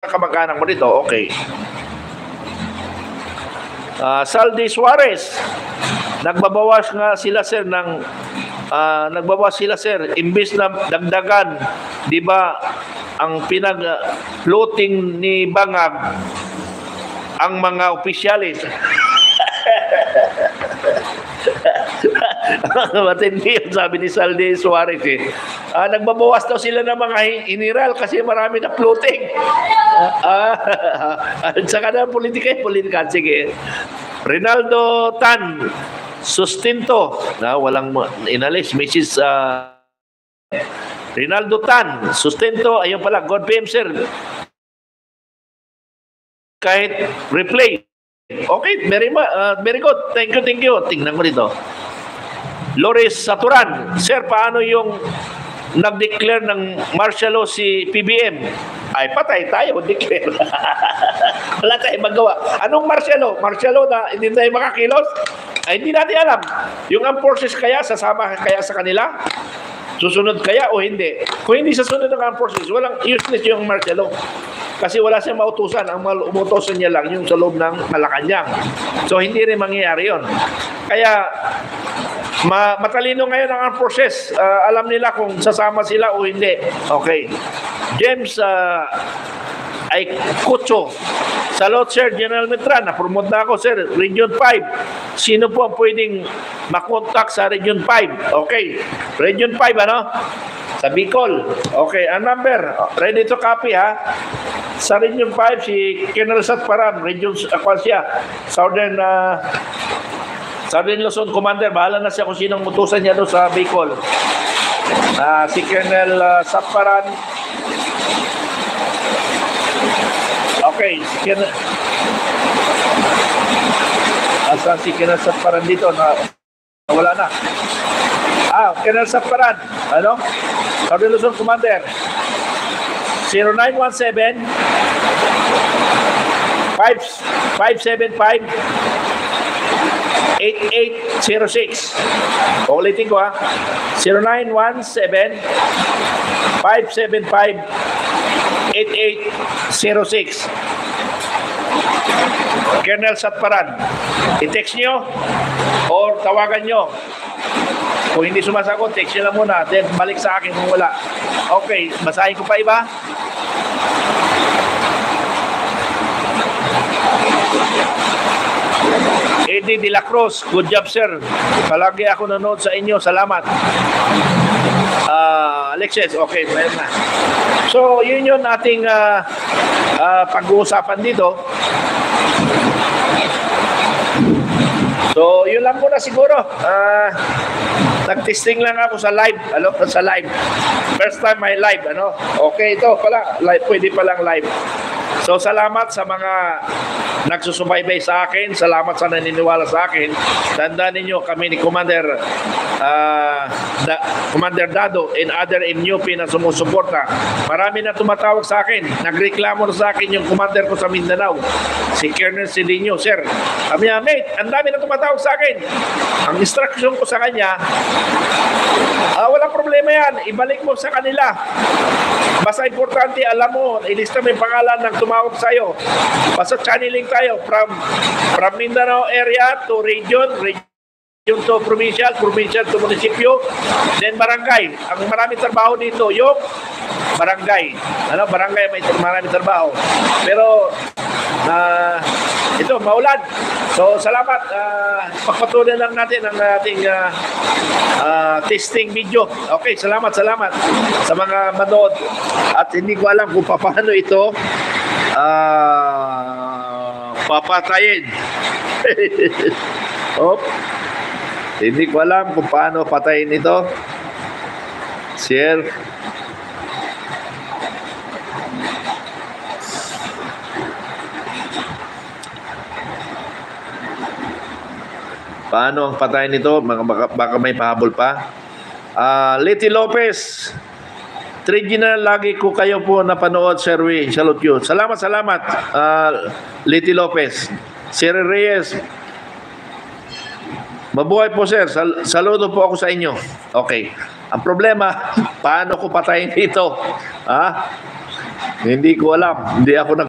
kamag-anak mo dito, okay. Saldi Suarez, nagbabawas nga sila sir ng imbis na dagdagan, di ba, ang pinag-floating ni Bangag ang mga opisyalis. Matindi yun, sabi ni Saldi Suarez eh. Nagbabawas daw sila ng mga iniral kasi marami na floating. Saka na politika. Sige. Rinaldo Tan Sustento, walang inalis, Mrs. Rinaldo Tan Sustento, ayun pala, God PM sir. Kahit replay. Okay, very good. Thank you. Tingnan ko dito. Loris Saturan, sir, paano yung nag-declare ng martial law si PBM? Ay, patay tayo, declare. Wala tayong magawa. Anong martial law? Martial law na hindi tayo makakilos? Ay, hindi natin alam. Yung armed forces kaya, sasama kaya sa kanila? Susunod kaya o hindi? Kung hindi sasunod ng armed forces, walang useless yung martial law. Kasi wala siyang mautusan. Ang umutusan niya lang yung sa loob ng Malacanang. So, hindi rin mangyayari yun. Kaya, matalino ngayon ang armed forces. Alam nila kung sasama sila o hindi. Okay. James ay Kucho. Salot, Sir General Mitran. Na-promote na ako, Sir. Region 5. Sino po ang pwedeng makontak sa Region 5? Okay. Region 5, ano? Sa Bicol. Okay. Ang number. Ready to copy, ha? Sa Region 5, si Colonel Satparam. Region, siya? Southern Luzon Commander. Bahala na siya kung sinong utusan niya doon sa Bicol. Si Colonel Satparan. Okay, asan si Colonel Satparan dito? Wala na. Colonel Satparan. Ano? Southern Luzon Commander. 0917 575 8806. Ulitin ko, ha. 0917 575 8806. Colonel Satparan. I-text nyo or tawagan nyo. Kung hindi sumasagot, text nyo lang muna. Then balik sa akin kung wala. Okay, basahin ko pa iba. Eddie De La Cruz, good job sir. Palagi ako nanood sa inyo. Salamat. Alexis, okay. So, yun yung ating pag-uusapan dito. So, yun lang muna siguro. Nag-testing lang ako sa live. Sa live. First time may live. Okay, ito pala. Live, pwede palang live. So, salamat sa mga nagsusubaybay sa akin. Salamat sa naniniwala sa akin. Tandaan ninyo kami ni Commander Dado and other MUP na sumusuporta. Marami na tumatawag sa akin. Nagreklamo na sa akin yung commander ko sa Mindanao, si Colonel Cedinho. Sir, kami mate, ang dami na tumatawag sa akin. Ang instruction ko sa kanya, walang problema yan. Ibalik mo sa kanila. Basta importante, alam mo, ilista mo yung pangalan ng tumawag sa iyo. Basta channeling tayo from Mindanao area to region to provincial to munisipyo, then barangay. Ang maraming trabaho dito, yung barangay. Barangay may maraming trabaho. Pero, ito, maulan. So, salamat. Pagpatuloy lang natin ang ating testing video. Okay, salamat sa mga manood. At hindi ko alam kung paano ito papatayin. Hindi ko alam kung paano patayin ito. Share. Paano ang patayin nito? Baka may pahabol pa. Leti Lopez. Trigina, lagi ko kayo po napanood, Sir Wi. Salute you. Salamat. Leti Lopez. Sir Reyes. Mabuhay po, sir. Saludo po ako sa inyo. Okay. Ang problema, paano ko patayin ito? Hindi ko alam. Hindi ako